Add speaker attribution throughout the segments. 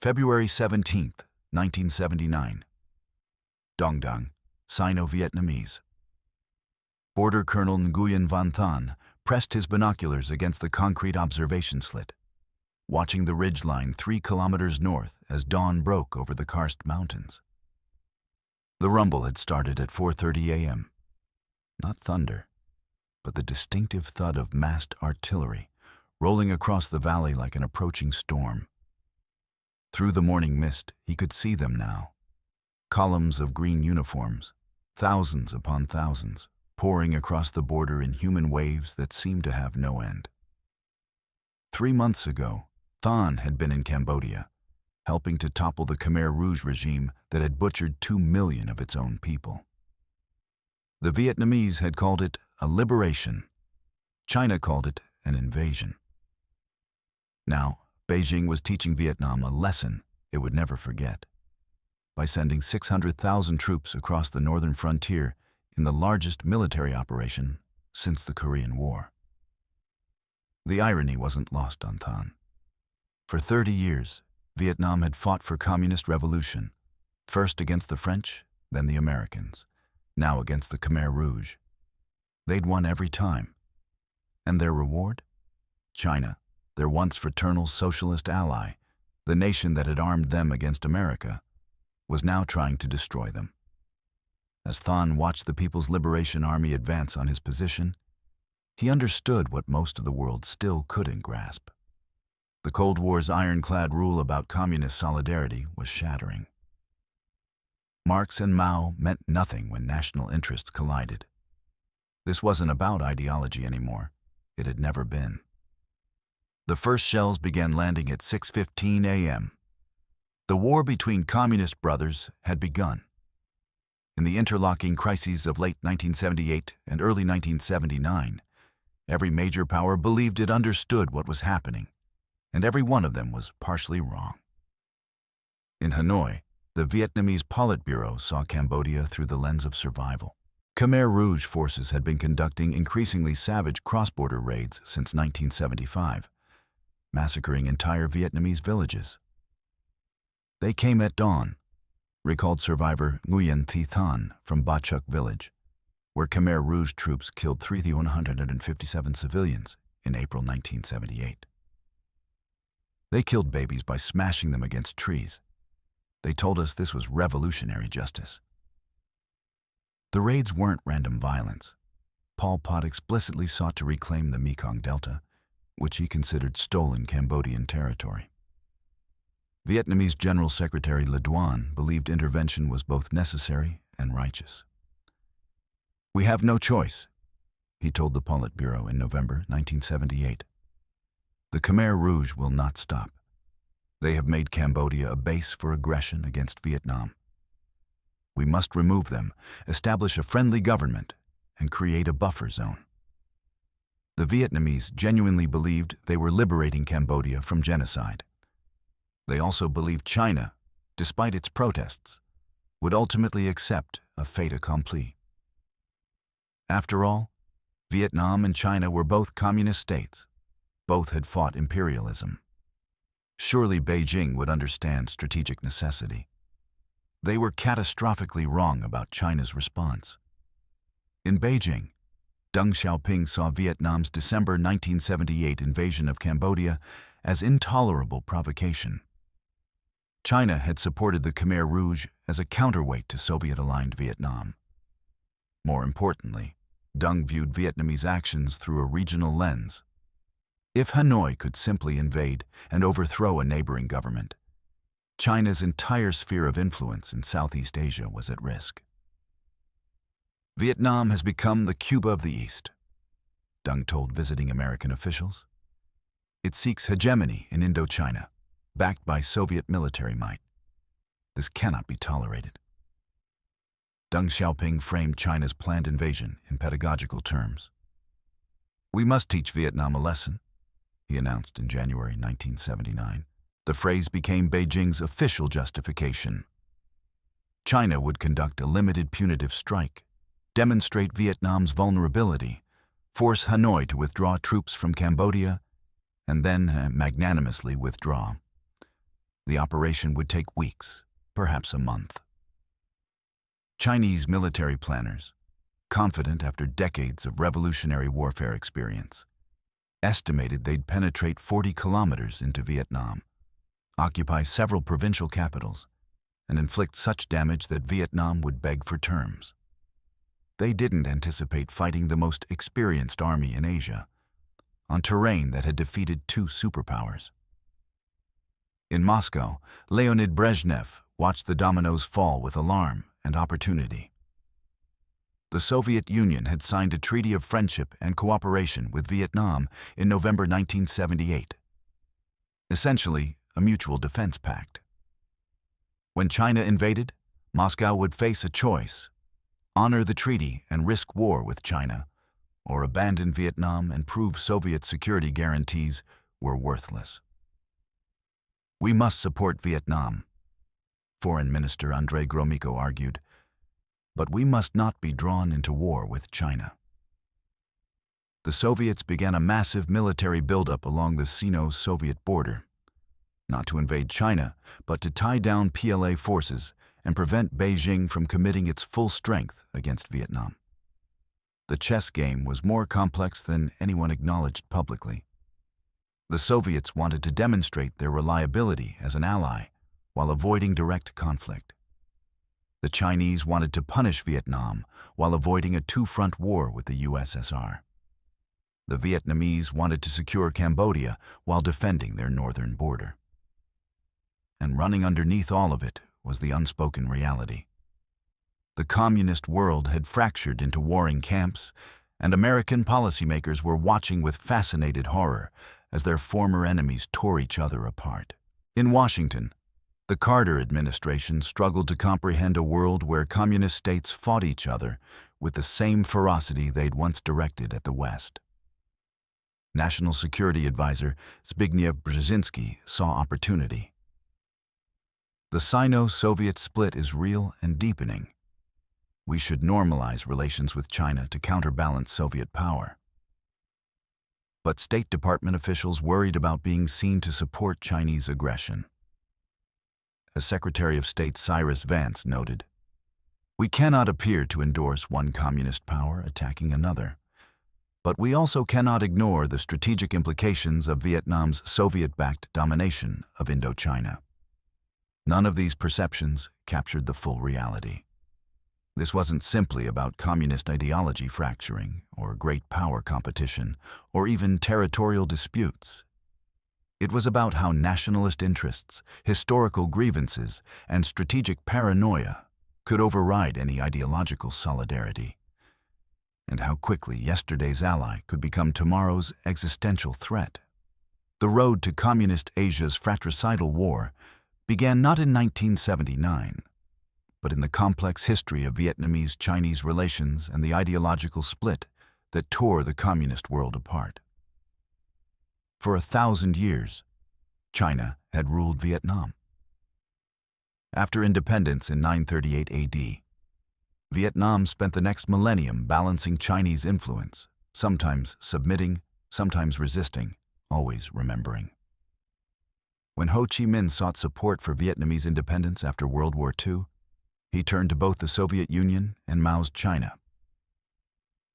Speaker 1: February 17th, 1979. Dong Dung, Sino-Vietnamese. Border Colonel Nguyen Van Than pressed his binoculars against the concrete observation slit, watching the ridgeline 3 kilometers north as dawn broke over the karst mountains. The rumble had started at 4:30 a.m. Not thunder, but the distinctive thud of massed artillery rolling across the valley like an approaching storm. Through the morning mist, he could see them now. Columns of green uniforms, thousands upon thousands, pouring across the border in human waves that seemed to have no end. 3 months ago, Than had been in Cambodia, helping to topple the Khmer Rouge regime that had butchered 2 million of its own people. The Vietnamese had called it a liberation. China called it an invasion. Now, Beijing was teaching Vietnam a lesson it would never forget by sending 600,000 troops across the northern frontier in the largest military operation since the Korean War. The irony wasn't lost on Than. For 30 years, Vietnam had fought for communist revolution, first against the French, then the Americans, now against the Khmer Rouge. They'd won every time. And their reward? China, their once fraternal socialist ally, the nation that had armed them against America, was now trying to destroy them. As Than watched the People's Liberation Army advance on his position, he understood what most of the world still couldn't grasp. The Cold War's ironclad rule about communist solidarity was shattering. Marx and Mao meant nothing when national interests collided. This wasn't about ideology anymore. It had never been. The first shells began landing at 6:15 a.m. The war between communist brothers had begun. In the interlocking crises of late 1978 and early 1979, every major power believed it understood what was happening, and every one of them was partially wrong. In Hanoi, the Vietnamese Politburo saw Cambodia through the lens of survival. Khmer Rouge forces had been conducting increasingly savage cross-border raids since 1975, massacring entire Vietnamese villages. They came at dawn, recalled survivor Nguyen Thi Than from Ba Chuk village, where Khmer Rouge troops killed 3,157 civilians in April 1978. They killed babies by smashing them against trees. They told us this was revolutionary justice. The raids weren't random violence. Pol Pot explicitly sought to reclaim the Mekong Delta, which he considered stolen Cambodian territory. Vietnamese General Secretary Le Duan believed intervention was both necessary and righteous. "We have no choice," he told the Politburo in November 1978. "The Khmer Rouge will not stop. They have made Cambodia a base for aggression against Vietnam. We must remove them, establish a friendly government, and create a buffer zone." The Vietnamese genuinely believed they were liberating Cambodia from genocide. They also believed China, despite its protests, would ultimately accept a fait accompli. After all, Vietnam and China were both communist states. Both had fought imperialism. Surely Beijing would understand strategic necessity. They were catastrophically wrong about China's response. In Beijing, Deng Xiaoping saw Vietnam's December 1978 invasion of Cambodia as intolerable provocation. China had supported the Khmer Rouge as a counterweight to Soviet-aligned Vietnam. More importantly, Deng viewed Vietnamese actions through a regional lens. If Hanoi could simply invade and overthrow a neighboring government, China's entire sphere of influence in Southeast Asia was at risk. "Vietnam has become the Cuba of the East," Deng told visiting American officials. "It seeks hegemony in Indochina, backed by Soviet military might. This cannot be tolerated." Deng Xiaoping framed China's planned invasion in pedagogical terms. "We must teach Vietnam a lesson," he announced in January 1979. The phrase became Beijing's official justification. China would conduct a limited punitive strike, demonstrate Vietnam's vulnerability, force Hanoi to withdraw troops from Cambodia, and then magnanimously withdraw. The operation would take weeks, perhaps a month. Chinese military planners, confident after decades of revolutionary warfare experience, estimated they'd penetrate 40 kilometers into Vietnam, occupy several provincial capitals, and inflict such damage that Vietnam would beg for terms. They didn't anticipate fighting the most experienced army in Asia, on terrain that had defeated two superpowers. In Moscow, Leonid Brezhnev watched the dominoes fall with alarm and opportunity. The Soviet Union had signed a treaty of friendship and cooperation with Vietnam in November 1978, essentially a mutual defense pact. When China invaded, Moscow would face a choice: honor the treaty and risk war with China, or abandon Vietnam and prove Soviet security guarantees were worthless. "We must support Vietnam," Foreign Minister Andrei Gromyko argued, "but we must not be drawn into war with China." The Soviets began a massive military buildup along the Sino-Soviet border, not to invade China, but to tie down PLA forces and prevent Beijing from committing its full strength against Vietnam. The chess game was more complex than anyone acknowledged publicly. The Soviets wanted to demonstrate their reliability as an ally while avoiding direct conflict. The Chinese wanted to punish Vietnam while avoiding a two-front war with the USSR. The Vietnamese wanted to secure Cambodia while defending their northern border. And running underneath all of it was the unspoken reality. The communist world had fractured into warring camps, and American policymakers were watching with fascinated horror as their former enemies tore each other apart. In Washington, the Carter administration struggled to comprehend a world where communist states fought each other with the same ferocity they'd once directed at the West. National Security Advisor Zbigniew Brzezinski saw opportunity. "The Sino-Soviet split is real and deepening. We should normalize relations with China to counterbalance Soviet power." But State Department officials worried about being seen to support Chinese aggression. As Secretary of State Cyrus Vance noted, "We cannot appear to endorse one communist power attacking another, but we also cannot ignore the strategic implications of Vietnam's Soviet-backed domination of Indochina." None of these perceptions captured the full reality. This wasn't simply about communist ideology fracturing, or great power competition, or even territorial disputes. It was about how nationalist interests, historical grievances, and strategic paranoia could override any ideological solidarity, and how quickly yesterday's ally could become tomorrow's existential threat. The road to Communist Asia's fratricidal war began not in 1979, but in the complex history of Vietnamese-Chinese relations and the ideological split that tore the communist world apart. For 1,000 years, China had ruled Vietnam. After independence in 938 AD, Vietnam spent the next millennium balancing Chinese influence, sometimes submitting, sometimes resisting, always remembering. When Ho Chi Minh sought support for Vietnamese independence after World War II, he turned to both the Soviet Union and Mao's China.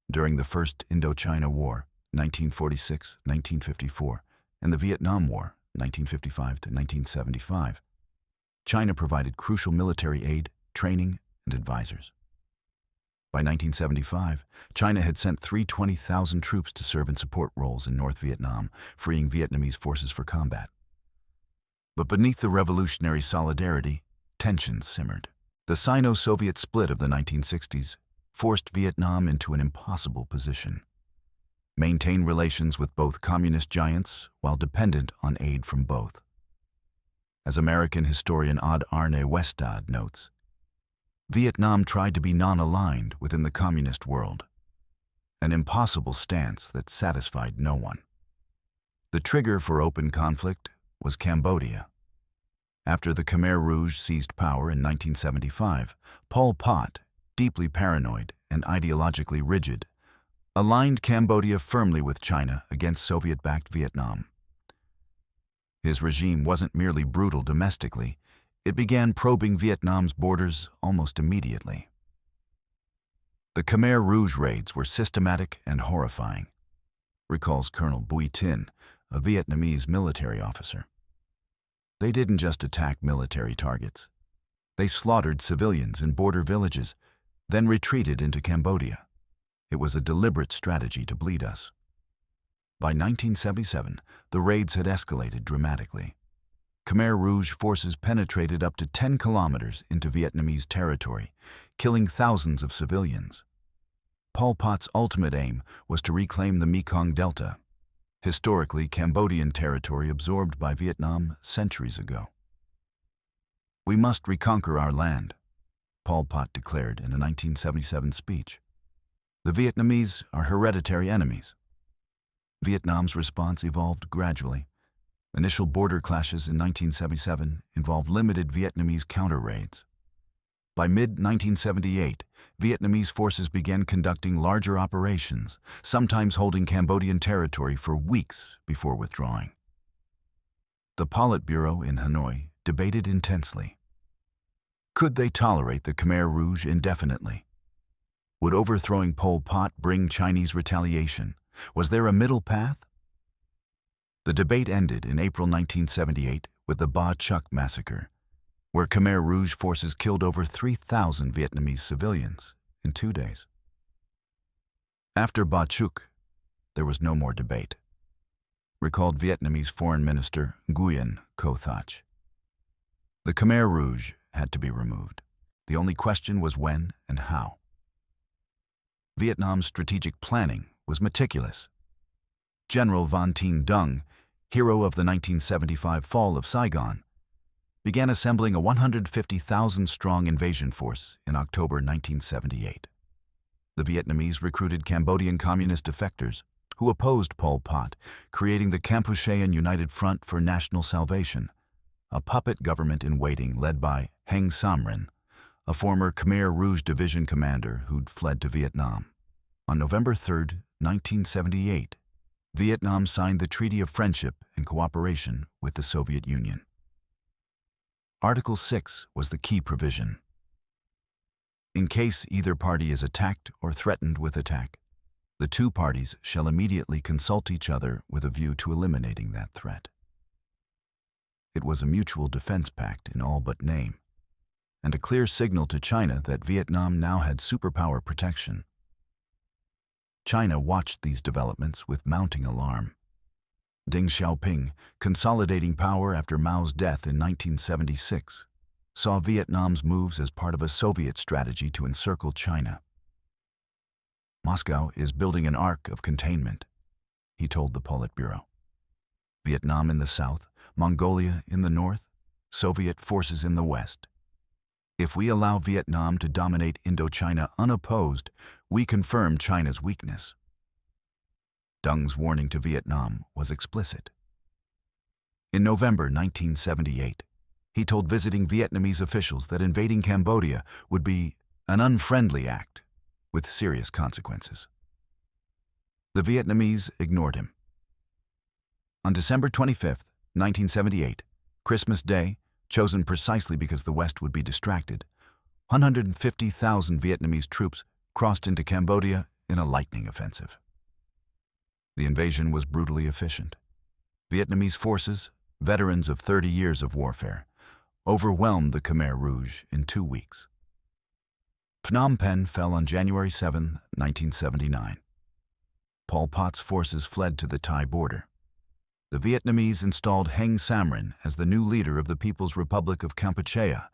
Speaker 1: During the First Indochina War, 1946-1954, and the Vietnam War, 1955-1975, China provided crucial military aid, training, and advisors. By 1975, China had sent 320,000 troops to serve in support roles in North Vietnam, freeing Vietnamese forces for combat. But beneath the revolutionary solidarity, tensions simmered. The Sino-Soviet split of the 1960s forced Vietnam into an impossible position: maintain relations with both communist giants while dependent on aid from both. As American historian Odd Arne Westad notes, Vietnam tried to be non-aligned within the communist world, an impossible stance that satisfied no one. The trigger for open conflict was Cambodia. After the Khmer Rouge seized power in 1975, Pol Pot, deeply paranoid and ideologically rigid, aligned Cambodia firmly with China against Soviet-backed Vietnam. His regime wasn't merely brutal domestically, it began probing Vietnam's borders almost immediately. The Khmer Rouge raids were systematic and horrifying, recalls Colonel Bui Tin, a Vietnamese military officer. They didn't just attack military targets. They slaughtered civilians in border villages, then retreated into Cambodia. It was a deliberate strategy to bleed us. By 1977, the raids had escalated dramatically. Khmer Rouge forces penetrated up to 10 kilometers into Vietnamese territory, killing thousands of civilians. Pol Pot's ultimate aim was to reclaim the Mekong Delta, historically Cambodian territory absorbed by Vietnam centuries ago. "We must reconquer our land," Pol Pot declared in a 1977 speech. "The Vietnamese are hereditary enemies." Vietnam's response evolved gradually. Initial border clashes in 1977 involved limited Vietnamese counter-raids. By mid-1978, Vietnamese forces began conducting larger operations, sometimes holding Cambodian territory for weeks before withdrawing. The Politburo in Hanoi debated intensely. Could they tolerate the Khmer Rouge indefinitely? Would overthrowing Pol Pot bring Chinese retaliation? Was there a middle path? The debate ended in April 1978 with the Ba Chuk massacre, where Khmer Rouge forces killed over 3,000 Vietnamese civilians in 2 days. After Ba Chuk, there was no more debate, recalled Vietnamese Foreign Minister Nguyen Co Thach. The Khmer Rouge had to be removed. The only question was when and how. Vietnam's strategic planning was meticulous. General Van Tien Dung, hero of the 1975 fall of Saigon, began assembling a 150,000-strong invasion force in October 1978. The Vietnamese recruited Cambodian communist defectors who opposed Pol Pot, creating the Kampuchean United Front for National Salvation, a puppet government in waiting led by Heng Samrin, a former Khmer Rouge division commander who'd fled to Vietnam. On November 3, 1978, Vietnam signed the Treaty of Friendship and Cooperation with the Soviet Union. Article 6 was the key provision. In case either party is attacked or threatened with attack, the two parties shall immediately consult each other with a view to eliminating that threat. It was a mutual defense pact in all but name, and a clear signal to China that Vietnam now had superpower protection. China watched these developments with mounting alarm. Deng Xiaoping, consolidating power after Mao's death in 1976, saw Vietnam's moves as part of a Soviet strategy to encircle China. "Moscow is building an arc of containment," he told the Politburo. "Vietnam in the south, Mongolia in the north, Soviet forces in the west. If we allow Vietnam to dominate Indochina unopposed, we confirm China's weakness." Deng's warning to Vietnam was explicit. In November 1978, he told visiting Vietnamese officials that invading Cambodia would be an unfriendly act with serious consequences. The Vietnamese ignored him. On December 25, 1978, Christmas Day, chosen precisely because the West would be distracted, 150,000 Vietnamese troops crossed into Cambodia in a lightning offensive. The invasion was brutally efficient. Vietnamese forces, veterans of 30 years of warfare, overwhelmed the Khmer Rouge in 2 weeks. Phnom Penh fell on January 7, 1979. Pol Pot's forces fled to the Thai border. The Vietnamese installed Heng Samrin as the new leader of the People's Republic of Kampuchea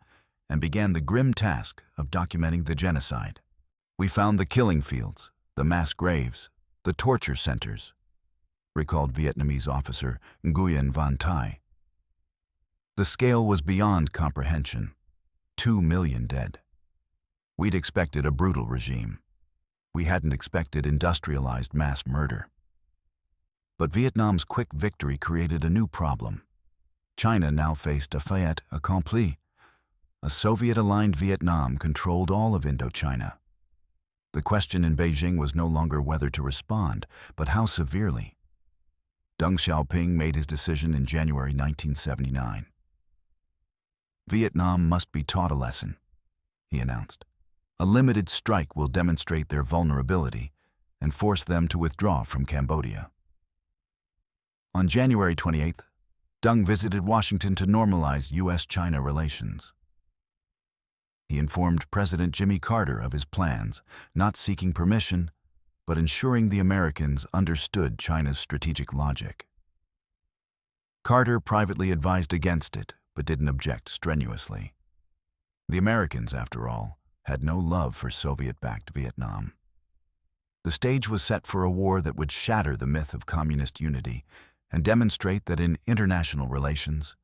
Speaker 1: and began the grim task of documenting the genocide. "We found the killing fields, the mass graves, the torture centers," recalled Vietnamese officer Nguyen Van Thai. "The scale was beyond comprehension. 2 million dead. We'd expected a brutal regime. We hadn't expected industrialized mass murder." But Vietnam's quick victory created a new problem. China now faced a fait accompli. A Soviet-aligned Vietnam controlled all of Indochina. The question in Beijing was no longer whether to respond, but how severely. Deng Xiaoping made his decision in January 1979. Vietnam must be taught a lesson, he announced. A limited strike will demonstrate their vulnerability and force them to withdraw from Cambodia. On January 28th, Deng visited Washington to normalize U.S.-China relations. He informed President Jimmy Carter of his plans, not seeking permission, but ensuring the Americans understood China's strategic logic. Carter privately advised against it, but didn't object strenuously. The Americans, after all, had no love for Soviet-backed Vietnam. The stage was set for a war that would shatter the myth of communist unity and demonstrate that in international relations,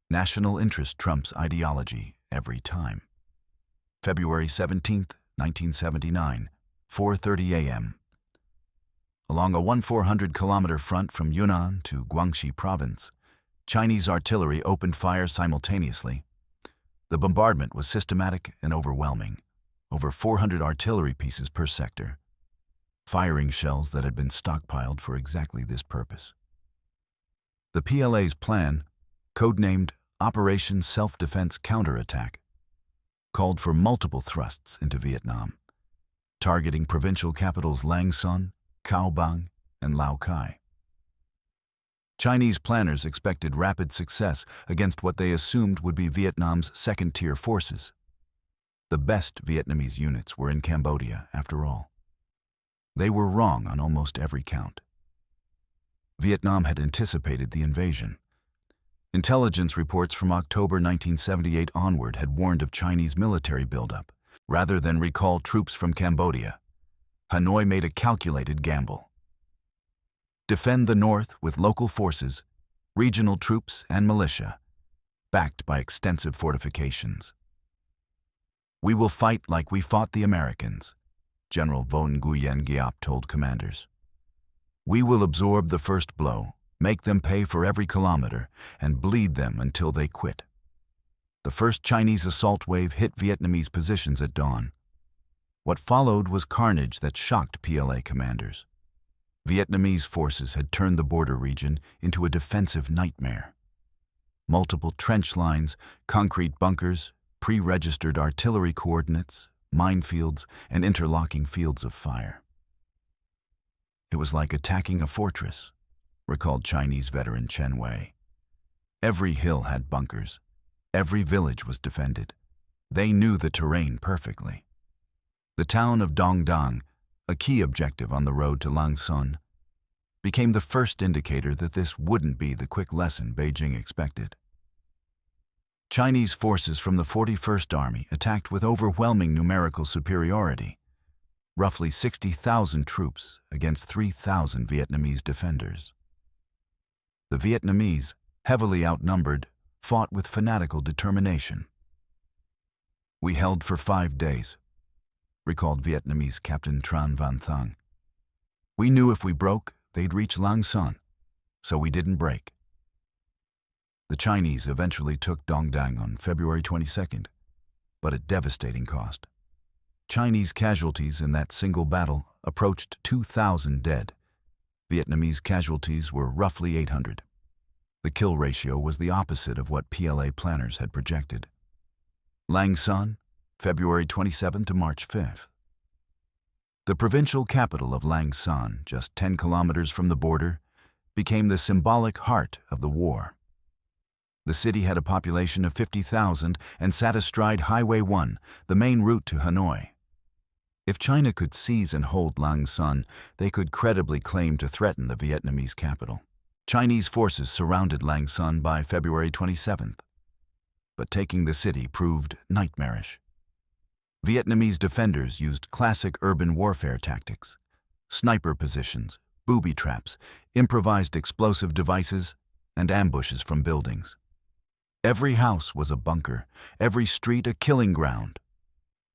Speaker 1: national interest trumps ideology every time. February 17, 1979, 4:30 a.m. Along a 1,400-kilometer front from Yunnan to Guangxi Province, Chinese artillery opened fire simultaneously. The bombardment was systematic and overwhelming, over 400 artillery pieces per sector, firing shells that had been stockpiled for exactly this purpose. The PLA's plan, codenamed Operation Self-Defense Counterattack, called for multiple thrusts into Vietnam, targeting provincial capitals Lang Son, Cao Bang, and Lao Cai. Chinese planners expected rapid success against what they assumed would be Vietnam's second-tier forces. The best Vietnamese units were in Cambodia, after all. They were wrong on almost every count. Vietnam had anticipated the invasion. Intelligence reports from October 1978 onward had warned of Chinese military buildup. Rather than recall troops from Cambodia, Hanoi made a calculated gamble. Defend the north with local forces, regional troops, and militia, backed by extensive fortifications. "We will fight like we fought the Americans," General Von Nguyen Giap told commanders. "We will absorb the first blow, make them pay for every kilometer, and bleed them until they quit." The first Chinese assault wave hit Vietnamese positions at dawn. What followed was carnage that shocked PLA commanders. Vietnamese forces had turned the border region into a defensive nightmare. Multiple trench lines, concrete bunkers, pre-registered artillery coordinates, minefields, and interlocking fields of fire. "It was like attacking a fortress," recalled Chinese veteran Chen Wei. "Every hill had bunkers. Every village was defended. They knew the terrain perfectly." The town of Dong Dang, a key objective on the road to Lang Son, became the first indicator that this wouldn't be the quick lesson Beijing expected. Chinese forces from the 41st Army attacked with overwhelming numerical superiority, roughly 60,000 troops against 3,000 Vietnamese defenders. The Vietnamese, heavily outnumbered, fought with fanatical determination. "We held for 5 days," recalled Vietnamese Captain Tran Van Thang. "We knew if we broke, they'd reach Lang Son, so we didn't break." The Chinese eventually took Dong Dang on February 22nd, but at devastating cost. Chinese casualties in that single battle approached 2,000 dead. Vietnamese casualties were roughly 800. The kill ratio was the opposite of what PLA planners had projected. Lang Son, February 27 to March 5th. The provincial capital of Lang Son, just 10 kilometers from the border, became the symbolic heart of the war. The city had a population of 50,000 and sat astride Highway 1, the main route to Hanoi. If China could seize and hold Lang Son, they could credibly claim to threaten the Vietnamese capital. Chinese forces surrounded Lang Son by February 27th, but taking the city proved nightmarish. Vietnamese defenders used classic urban warfare tactics: sniper positions, booby traps, improvised explosive devices, and ambushes from buildings. "Every house was a bunker, every street a killing ground,"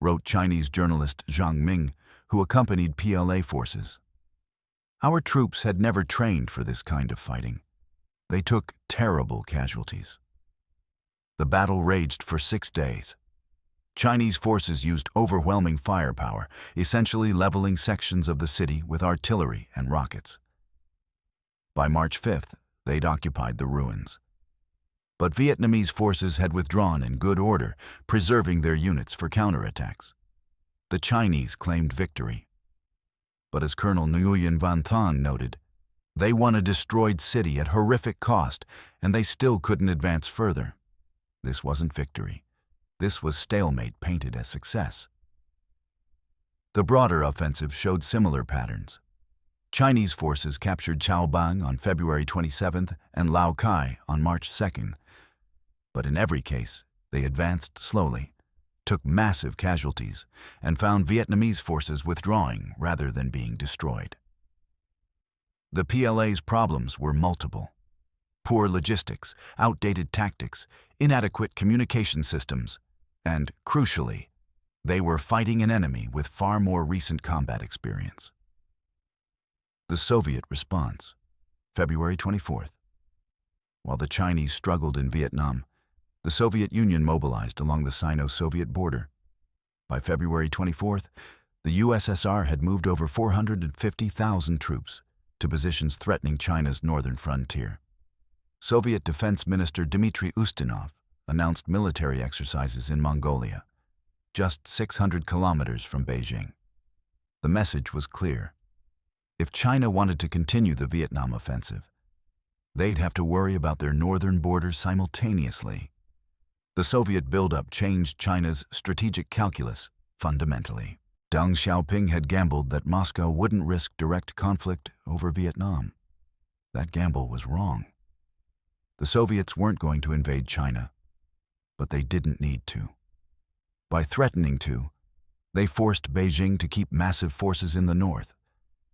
Speaker 1: wrote Chinese journalist Zhang Ming, who accompanied PLA forces. "Our troops had never trained for this kind of fighting. They took terrible casualties." The battle raged for 6 days. Chinese forces used overwhelming firepower, essentially leveling sections of the city with artillery and rockets. By March 5th, they'd occupied the ruins. But Vietnamese forces had withdrawn in good order, preserving their units for counterattacks. The Chinese claimed victory. But as Colonel Nguyen Van Thuan noted, they won a destroyed city at horrific cost, and they still couldn't advance further. This wasn't victory. This was stalemate painted as success. The broader offensive showed similar patterns. Chinese forces captured Chaobang on February 27th and Lao Cai on March 2nd. But in every case, they advanced slowly, took massive casualties, and found Vietnamese forces withdrawing rather than being destroyed. The PLA's problems were multiple. Poor logistics, outdated tactics, inadequate communication systems, and, crucially, they were fighting an enemy with far more recent combat experience. The Soviet response, February 24th. While the Chinese struggled in Vietnam, the Soviet Union mobilized along the Sino-Soviet border. By February 24th, the USSR had moved over 450,000 troops to positions threatening China's northern frontier. Soviet Defense Minister Dmitry Ustinov announced military exercises in Mongolia, just 600 kilometers from Beijing. The message was clear. If China wanted to continue the Vietnam offensive, they'd have to worry about their northern border simultaneously. The Soviet buildup changed China's strategic calculus fundamentally. Deng Xiaoping had gambled that Moscow wouldn't risk direct conflict over Vietnam. That gamble was wrong. The Soviets weren't going to invade China, but they didn't need to. By threatening to, they forced Beijing to keep massive forces in the north,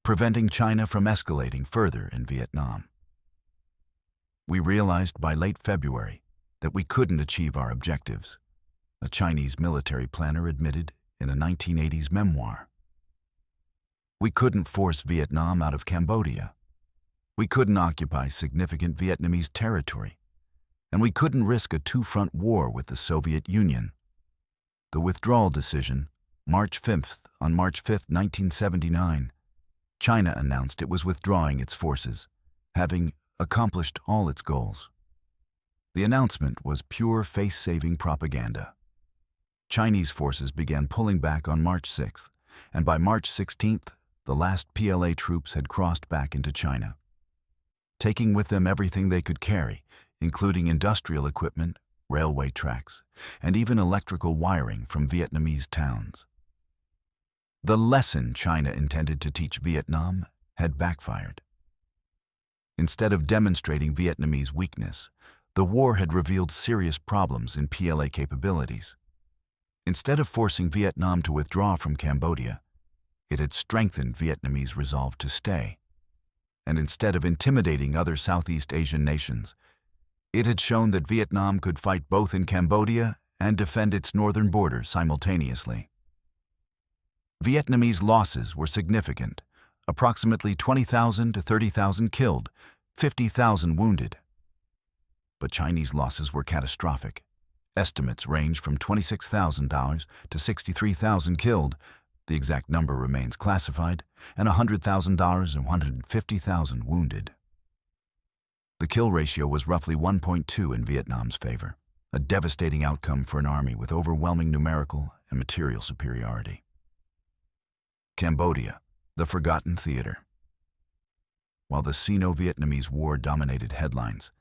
Speaker 1: preventing China from escalating further in Vietnam. We realized by late February that we couldn't achieve our objectives, a Chinese military planner admitted in a 1980s memoir. We couldn't force Vietnam out of Cambodia. We couldn't occupy significant Vietnamese territory, and we couldn't risk a two-front war with the Soviet Union. The withdrawal decision, March 5th, on March 5, 1979, China announced it was withdrawing its forces, having accomplished all its goals. The announcement was pure face-saving propaganda. Chinese forces began pulling back on March 6th, and by March 16th, the last PLA troops had crossed back into China, taking with them everything they could carry, including industrial equipment, railway tracks, and even electrical wiring from Vietnamese towns. The lesson China intended to teach Vietnam had backfired. Instead of demonstrating Vietnamese weakness, the war had revealed serious problems in PLA capabilities. Instead of forcing Vietnam to withdraw from Cambodia, it had strengthened Vietnamese resolve to stay. And instead of intimidating other Southeast Asian nations, it had shown that Vietnam could fight both in Cambodia and defend its northern border simultaneously. Vietnamese losses were significant, approximately 20,000 to 30,000 killed, 50,000 wounded. But Chinese losses were catastrophic. Estimates range from $26,000 to 63,000 killed, the exact number remains classified, and $100,000 and 150,000 wounded. The kill ratio was roughly 1.2 in Vietnam's favor, a devastating outcome for an army with overwhelming numerical and material superiority. Cambodia, the forgotten theater. While the Sino-Vietnamese War dominated headlines,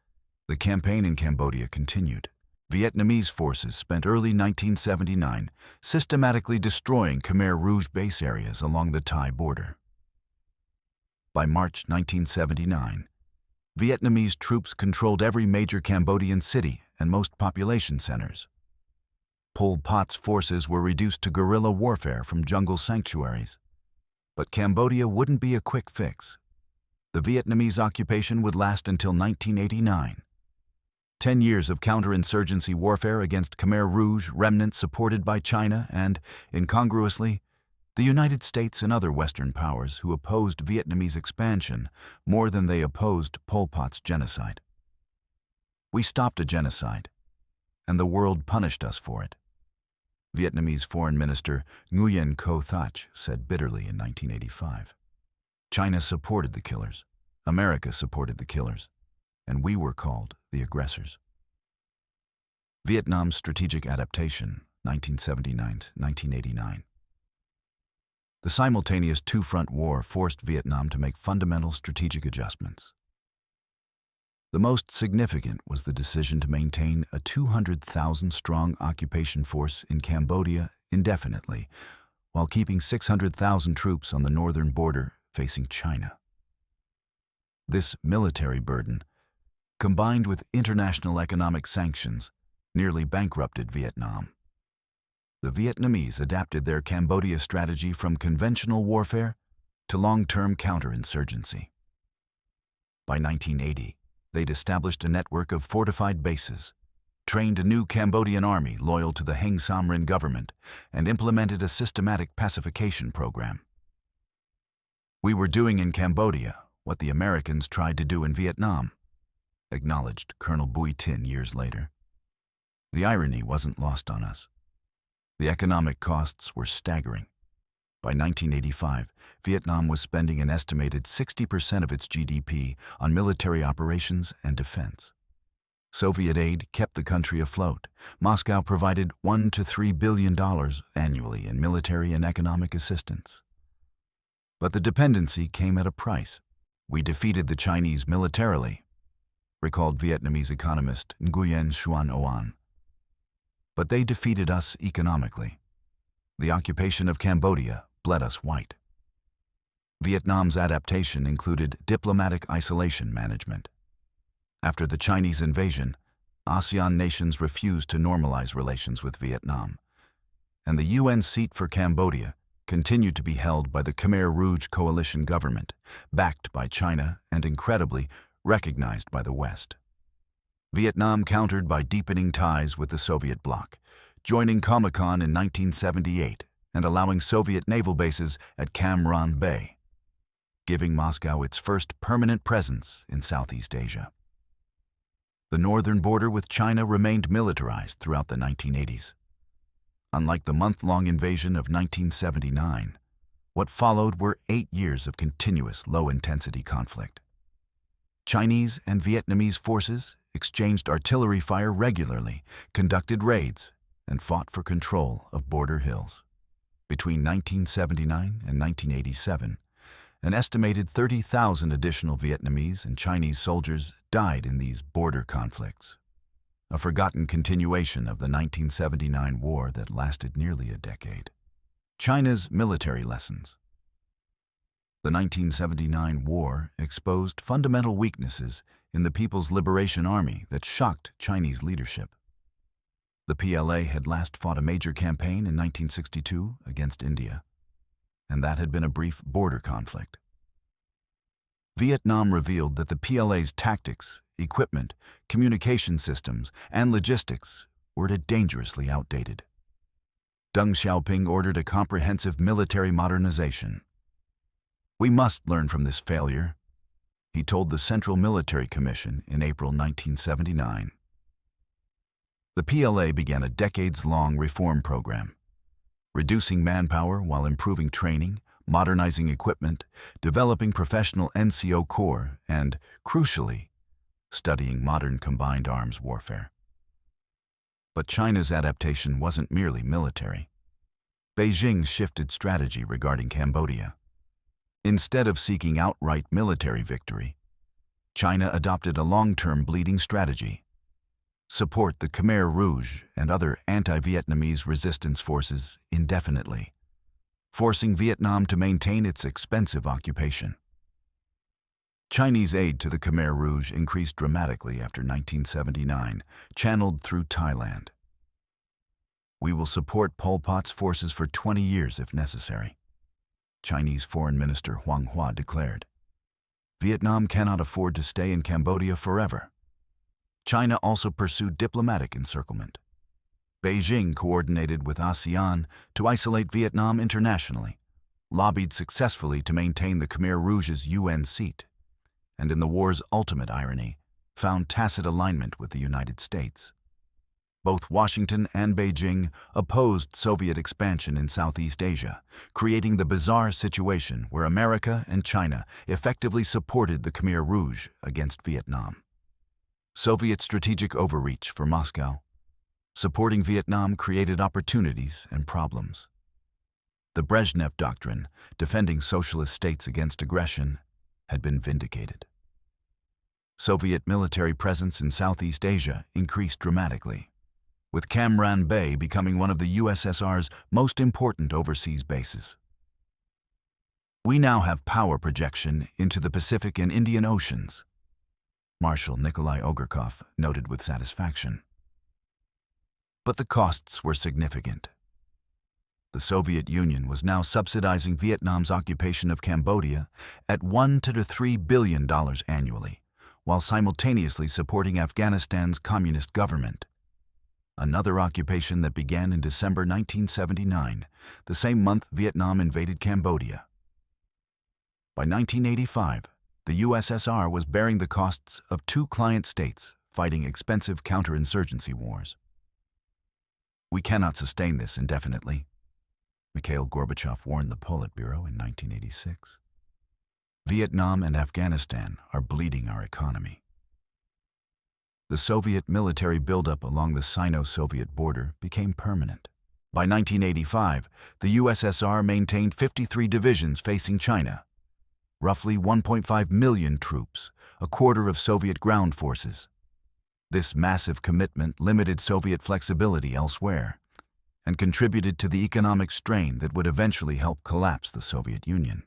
Speaker 1: the campaign in Cambodia continued. Vietnamese forces spent early 1979 systematically destroying Khmer Rouge base areas along the Thai border. By March 1979, Vietnamese troops controlled every major Cambodian city and most population centers. Pol Pot's forces were reduced to guerrilla warfare from jungle sanctuaries. But Cambodia wouldn't be a quick fix. The Vietnamese occupation would last until 1989. 10 years of counterinsurgency warfare against Khmer Rouge remnants supported by China and, incongruously, the United States and other Western powers who opposed Vietnamese expansion more than they opposed Pol Pot's genocide. We stopped a genocide, and the world punished us for it, Vietnamese Foreign Minister Nguyen Co Thach said bitterly in 1985. China supported the killers, America supported the killers, and we were called the aggressors. Vietnam's strategic adaptation, 1979-1989. The simultaneous two-front war forced Vietnam to make fundamental strategic adjustments. The most significant was the decision to maintain a 200,000-strong occupation force in Cambodia indefinitely, while keeping 600,000 troops on the northern border facing China. This military burden, combined with international economic sanctions, nearly bankrupted Vietnam. The Vietnamese adapted their Cambodia strategy from conventional warfare to long-term counterinsurgency. By 1980, they'd established a network of fortified bases, trained a new Cambodian army loyal to the Heng Samrin government, and implemented a systematic pacification program. We were doing in Cambodia what the Americans tried to do in Vietnam, acknowledged Colonel Bui Tin years later. The irony wasn't lost on us. The economic costs were staggering. By 1985, Vietnam was spending an estimated 60% of its GDP on military operations and defense. Soviet aid kept the country afloat. Moscow provided $1 to $3 billion annually in military and economic assistance. But the dependency came at a price. We defeated the Chinese militarily, recalled Vietnamese economist Nguyen Xuan Oanh. But they defeated us economically. The occupation of Cambodia bled us white. Vietnam's adaptation included diplomatic isolation management. After the Chinese invasion, ASEAN nations refused to normalize relations with Vietnam, and the UN seat for Cambodia continued to be held by the Khmer Rouge coalition government, backed by China and, incredibly, recognized by the West. Vietnam countered by deepening ties with the Soviet bloc, joining Comecon in 1978 and allowing Soviet naval bases at Cam Ranh Bay, giving Moscow its first permanent presence in Southeast Asia. The northern border with China remained militarized throughout the 1980s. Unlike the month-long invasion of 1979, what followed were 8 years of continuous low-intensity conflict. Chinese and Vietnamese forces exchanged artillery fire regularly, conducted raids, and fought for control of border hills. Between 1979 and 1987, an estimated 30,000 additional Vietnamese and Chinese soldiers died in these border conflicts, a forgotten continuation of the 1979 war that lasted nearly a decade. China's military lessons. The 1979 war exposed fundamental weaknesses in the People's Liberation Army that shocked Chinese leadership. The PLA had last fought a major campaign in 1962 against India, and that had been a brief border conflict. Vietnam revealed that the PLA's tactics, equipment, communication systems, and logistics were dangerously outdated. Deng Xiaoping ordered a comprehensive military modernization. "We must learn from this failure," he told the Central Military Commission in April 1979. The PLA began a decades-long reform program, reducing manpower while improving training, modernizing equipment, developing professional NCO corps, and, crucially, studying modern combined arms warfare. But China's adaptation wasn't merely military. Beijing shifted strategy regarding Cambodia. Instead of seeking outright military victory, China adopted a long-term bleeding strategy: support the Khmer Rouge and other anti-Vietnamese resistance forces indefinitely, forcing Vietnam to maintain its expensive occupation. Chinese aid to the Khmer Rouge increased dramatically after 1979, channeled through Thailand. "We will support Pol Pot's forces for 20 years if necessary," Chinese Foreign Minister Huang Hua declared. Vietnam cannot afford to stay in Cambodia forever. China also pursued diplomatic encirclement. Beijing coordinated with ASEAN to isolate Vietnam internationally, lobbied successfully to maintain the Khmer Rouge's UN seat, and in the war's ultimate irony, found tacit alignment with the United States. Both Washington and Beijing opposed Soviet expansion in Southeast Asia, creating the bizarre situation where America and China effectively supported the Khmer Rouge against Vietnam. Soviet strategic overreach for Moscow. Supporting Vietnam created opportunities and problems. The Brezhnev Doctrine, defending socialist states against aggression, had been vindicated. Soviet military presence in Southeast Asia increased dramatically, with Cam Ranh Bay becoming one of the USSR's most important overseas bases. We now have power projection into the Pacific and Indian Oceans, Marshal Nikolai Ogarkov noted with satisfaction. But the costs were significant. The Soviet Union was now subsidizing Vietnam's occupation of Cambodia at $1 to $3 billion annually, while simultaneously supporting Afghanistan's communist government. Another occupation that began in December 1979, the same month Vietnam invaded Cambodia. By 1985, the USSR was bearing the costs of two client states fighting expensive counterinsurgency wars. We cannot sustain this indefinitely, Mikhail Gorbachev warned the Politburo in 1986. Vietnam and Afghanistan are bleeding our economy. The Soviet military buildup along the Sino-Soviet border became permanent. By 1985, the USSR maintained 53 divisions facing China, roughly 1.5 million troops, a quarter of Soviet ground forces. This massive commitment limited Soviet flexibility elsewhere and contributed to the economic strain that would eventually help collapse the Soviet Union.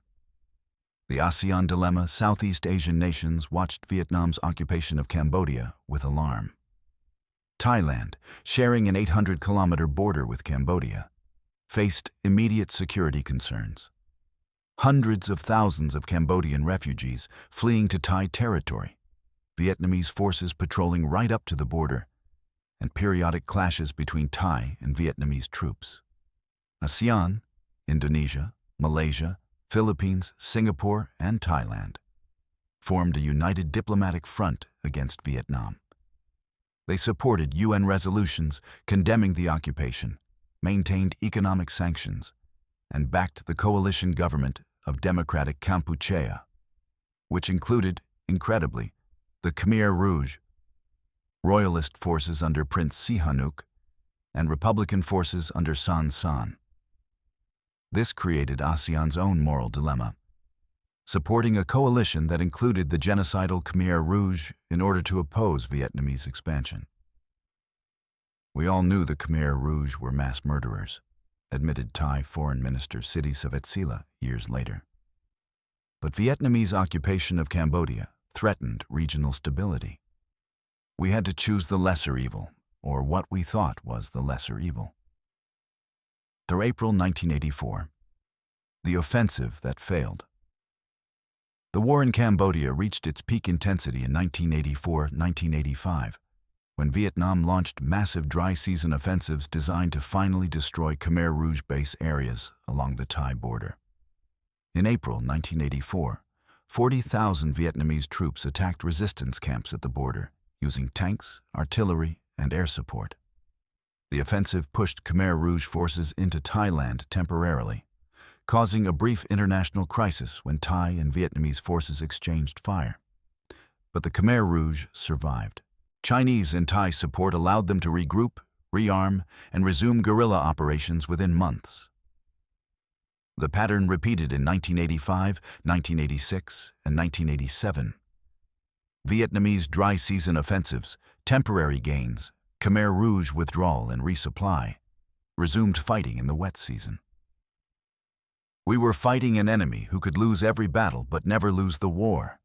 Speaker 1: The ASEAN dilemma, Southeast Asian nations watched Vietnam's occupation of Cambodia with alarm. Thailand, sharing an 800-kilometer border with Cambodia, faced immediate security concerns. Hundreds of thousands of Cambodian refugees fleeing to Thai territory, Vietnamese forces patrolling right up to the border, and periodic clashes between Thai and Vietnamese troops. ASEAN, Indonesia, Malaysia, Philippines, Singapore, and Thailand formed a united diplomatic front against Vietnam. They supported UN resolutions condemning the occupation, maintained economic sanctions, and backed the coalition government of Democratic Kampuchea, which included, incredibly, the Khmer Rouge, royalist forces under Prince Sihanouk, and Republican forces under Son Sann. This created ASEAN's own moral dilemma, supporting a coalition that included the genocidal Khmer Rouge in order to oppose Vietnamese expansion. We all knew the Khmer Rouge were mass murderers, admitted Thai Foreign Minister Siddhi Savetsila years later. But Vietnamese occupation of Cambodia threatened regional stability. We had to choose the lesser evil, or what we thought was the lesser evil. Through April 1984, the offensive that failed. The war in Cambodia reached its peak intensity in 1984-1985, when Vietnam launched massive dry season offensives designed to finally destroy Khmer Rouge base areas along the Thai border. In April 1984, 40,000 Vietnamese troops attacked resistance camps at the border, using tanks, artillery, and air support. The offensive pushed Khmer Rouge forces into Thailand temporarily, causing a brief international crisis when Thai and Vietnamese forces exchanged fire. But the Khmer Rouge survived. Chinese and Thai support allowed them to regroup, rearm, and resume guerrilla operations within months. The pattern repeated in 1985, 1986, and 1987. Vietnamese dry season offensives, temporary gains, Khmer Rouge withdrawal and resupply, resumed fighting in the wet season. We were fighting an enemy who could lose every battle but never lose the war,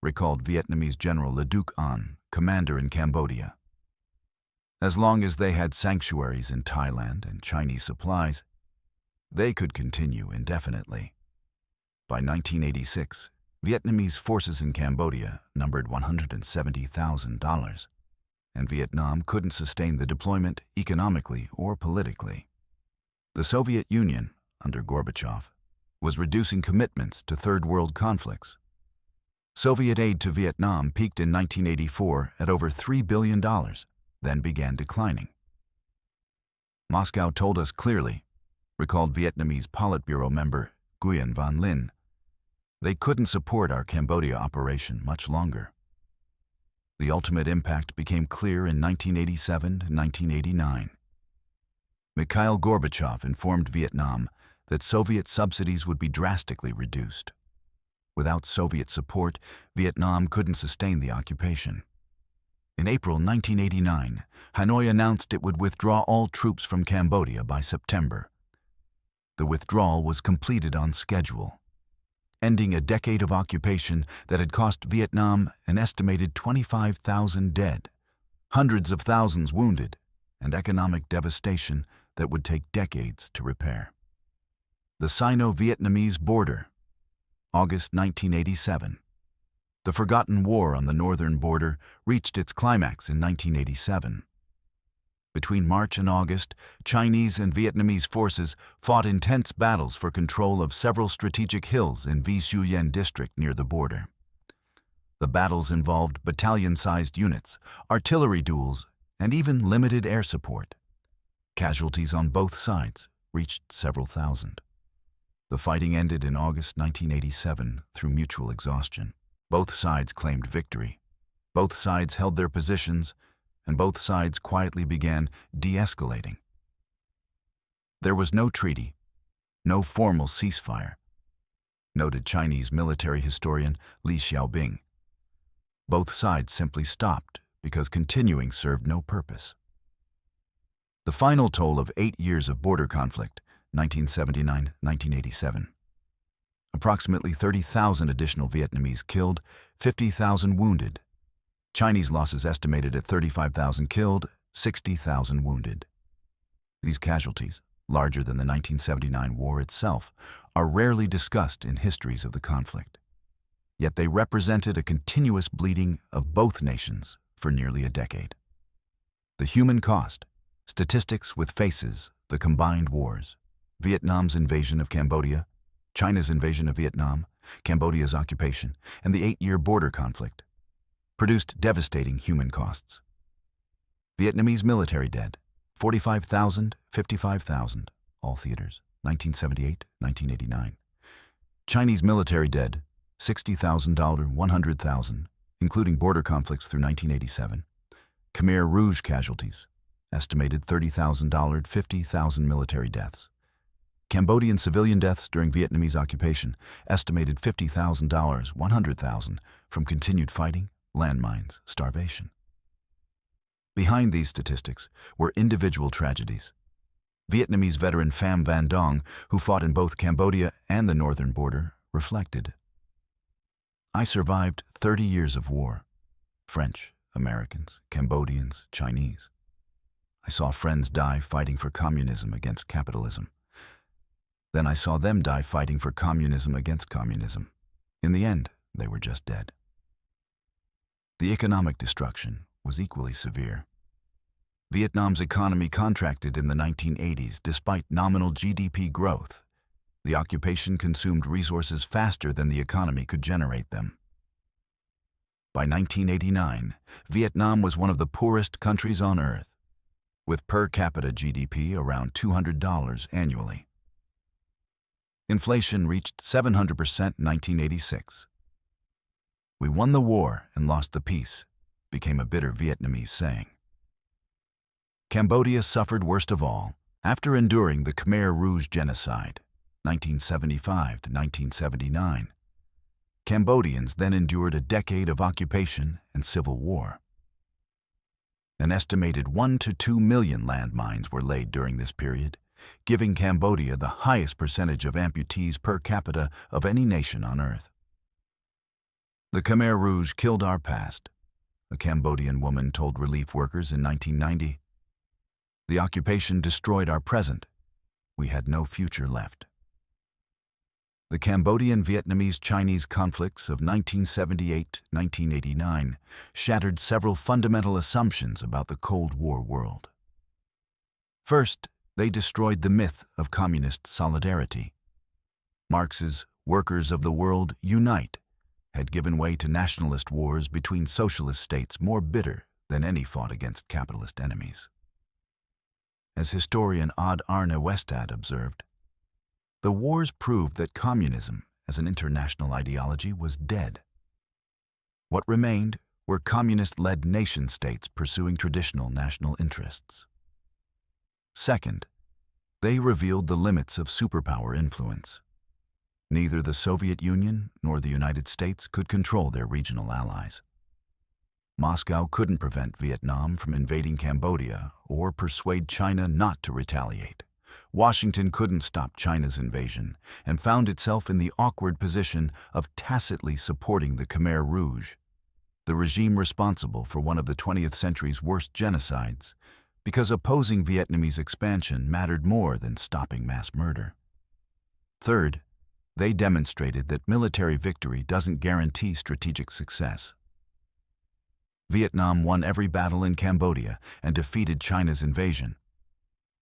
Speaker 1: recalled Vietnamese General Le Duc An, commander in Cambodia. As long as they had sanctuaries in Thailand and Chinese supplies, they could continue indefinitely. By 1986, Vietnamese forces in Cambodia numbered 170,000, and Vietnam couldn't sustain the deployment economically or politically. The Soviet Union, under Gorbachev, was reducing commitments to Third World conflicts. Soviet aid to Vietnam peaked in 1984 at over $3 billion, then began declining. Moscow told us clearly, recalled Vietnamese Politburo member Nguyen Van Linh, they couldn't support our Cambodia operation much longer. The ultimate impact became clear in 1987 and 1989. Mikhail Gorbachev informed Vietnam that Soviet subsidies would be drastically reduced. Without Soviet support, Vietnam couldn't sustain the occupation. In April 1989, Hanoi announced it would withdraw all troops from Cambodia by September. The withdrawal was completed on schedule, ending a decade of occupation that had cost Vietnam an estimated 25,000 dead, hundreds of thousands wounded, and economic devastation that would take decades to repair. The Sino-Vietnamese border, August 1987. The forgotten war on the northern border reached its climax in 1987. Between March and August, Chinese and Vietnamese forces fought intense battles for control of several strategic hills in Vie Chu Yen district near the border. The battles involved battalion-sized units, artillery duels, and even limited air support. Casualties on both sides reached several thousand. The fighting ended in August 1987 through mutual exhaustion. Both sides claimed victory. Both sides held their positions, and both sides quietly began de-escalating. There was no treaty, no formal ceasefire, noted Chinese military historian Li Xiaobing. Both sides simply stopped because continuing served no purpose. The final toll of 8 years of border conflict, 1979-1987. Approximately 30,000 additional Vietnamese killed, 50,000 wounded. Chinese losses estimated at 35,000 killed, 60,000 wounded. These casualties, larger than the 1979 war itself, are rarely discussed in histories of the conflict. Yet they represented a continuous bleeding of both nations for nearly a decade. The human cost, statistics with faces, the combined wars, Vietnam's invasion of Cambodia, China's invasion of Vietnam, Cambodia's occupation, and the 8-year border conflict, produced devastating human costs. Vietnamese military dead, 45,000, 55,000, all theaters, 1978, 1989. Chinese military dead, $60,000, 100,000, including border conflicts through 1987. Khmer Rouge casualties, estimated $30,000, 50,000 military deaths. Cambodian civilian deaths during Vietnamese occupation, estimated $50,000, 100,000, from continued fighting, landmines, starvation. Behind these statistics were individual tragedies. Vietnamese veteran Pham Van Dong, who fought in both Cambodia and the northern border, reflected, "I survived 30 years of war. French, Americans, Cambodians, Chinese. I saw friends die fighting for communism against capitalism. Then I saw them die fighting for communism against communism. In the end, they were just dead." The economic destruction was equally severe. Vietnam's economy contracted in the 1980s despite nominal GDP growth. The occupation consumed resources faster than the economy could generate them. By 1989, Vietnam was one of the poorest countries on earth, with per capita GDP around $200 annually. Inflation reached 700% in 1986. "We won the war and lost the peace," became a bitter Vietnamese saying. Cambodia suffered worst of all after enduring the Khmer Rouge genocide, 1975 to 1979. Cambodians then endured a decade of occupation and civil war. An estimated 1 to 2 million landmines were laid during this period, giving Cambodia the highest percentage of amputees per capita of any nation on earth. "The Khmer Rouge killed our past," a Cambodian woman told relief workers in 1990. "The occupation destroyed our present. We had no future left." The Cambodian-Vietnamese-Chinese conflicts of 1978-1989 shattered several fundamental assumptions about the Cold War world. First, they destroyed the myth of communist solidarity. Marx's "Workers of the World, Unite" had given way to nationalist wars between socialist states more bitter than any fought against capitalist enemies. As historian Odd Arne Westad observed, the wars proved that communism as an international ideology was dead. What remained were communist-led nation-states pursuing traditional national interests. Second, they revealed the limits of superpower influence. Neither the Soviet Union nor the United States could control their regional allies. Moscow couldn't prevent Vietnam from invading Cambodia or persuade China not to retaliate. Washington couldn't stop China's invasion and found itself in the awkward position of tacitly supporting the Khmer Rouge, the regime responsible for one of the 20th century's worst genocides, because opposing Vietnamese expansion mattered more than stopping mass murder. Third, they demonstrated that military victory doesn't guarantee strategic success. Vietnam won every battle in Cambodia and defeated China's invasion,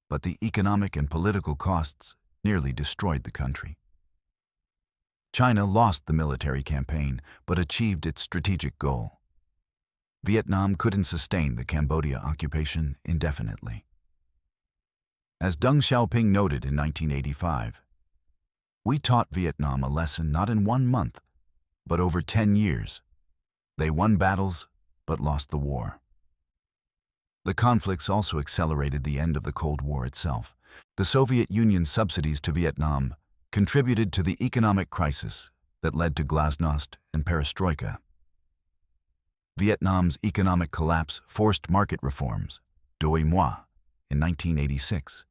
Speaker 1: but the economic and political costs nearly destroyed the country. China lost the military campaign but achieved its strategic goal. Vietnam couldn't sustain the Cambodia occupation indefinitely. As Deng Xiaoping noted in 1985, "We taught Vietnam a lesson not in 1 month, but over 10 years. They won battles, but lost the war." The conflicts also accelerated the end of the Cold War itself. The Soviet Union's subsidies to Vietnam contributed to the economic crisis that led to glasnost and perestroika. Vietnam's economic collapse forced market reforms, deux mois, in 1986,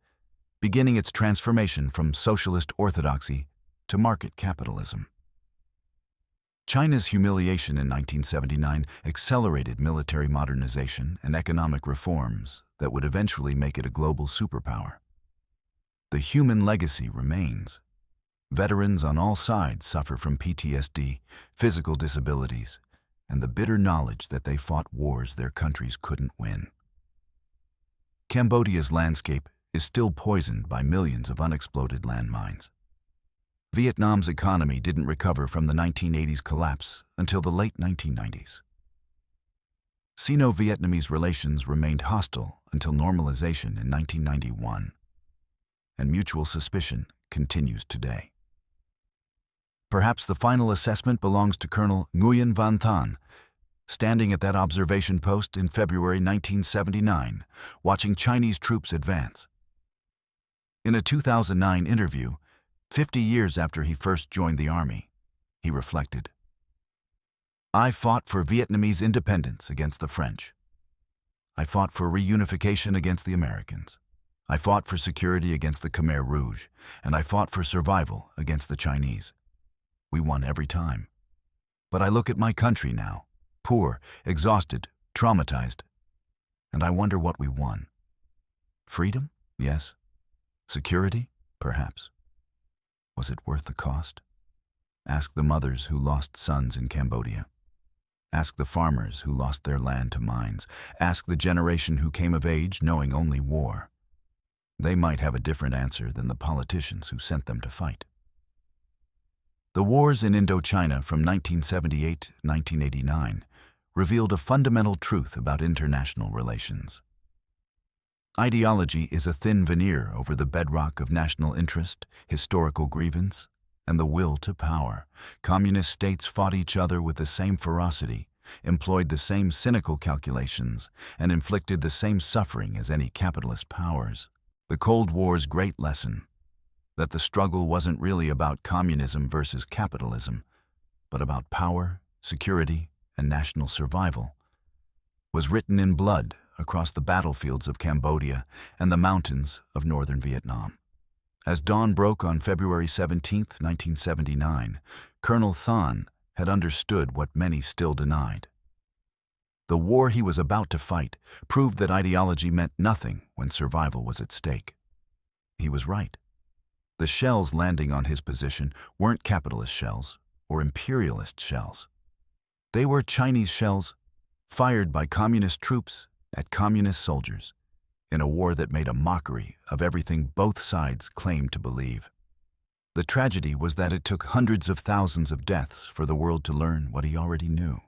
Speaker 1: beginning its transformation from socialist orthodoxy to market capitalism. China's humiliation in 1979 accelerated military modernization and economic reforms that would eventually make it a global superpower. The human legacy remains. Veterans on all sides suffer from PTSD, physical disabilities, and the bitter knowledge that they fought wars their countries couldn't win. Cambodia's landscape is still poisoned by millions of unexploded landmines. Vietnam's economy didn't recover from the 1980s collapse until the late 1990s. Sino-Vietnamese relations remained hostile until normalization in 1991, and mutual suspicion continues today. Perhaps the final assessment belongs to Colonel Nguyen Van Thanh, standing at that observation post in February 1979, watching Chinese troops advance. In a 2009 interview, 50 years after he first joined the army, he reflected, "I fought for Vietnamese independence against the French. I fought for reunification against the Americans. I fought for security against the Khmer Rouge, and I fought for survival against the Chinese. We won every time. But I look at my country now, poor, exhausted, traumatized, and I wonder what we won. Freedom? Yes. Security? Perhaps. Was it worth the cost? Ask the mothers who lost sons in Cambodia. Ask the farmers who lost their land to mines. Ask the generation who came of age knowing only war. They might have a different answer than the politicians who sent them to fight." The wars in Indochina from 1978 to 1989 revealed a fundamental truth about international relations. Ideology is a thin veneer over the bedrock of national interest, historical grievance, and the will to power. Communist states fought each other with the same ferocity, employed the same cynical calculations, and inflicted the same suffering as any capitalist powers. The Cold War's great lesson, that the struggle wasn't really about communism versus capitalism, but about power, security, and national survival, was written in blood across the battlefields of Cambodia and the mountains of northern Vietnam. As dawn broke on February 17, 1979, Colonel Thanh had understood what many still denied. The war he was about to fight proved that ideology meant nothing when survival was at stake. He was right. The shells landing on his position weren't capitalist shells or imperialist shells. They were Chinese shells fired by communist troops at communist soldiers in a war that made a mockery of everything both sides claimed to believe. The tragedy was that it took hundreds of thousands of deaths for the world to learn what he already knew.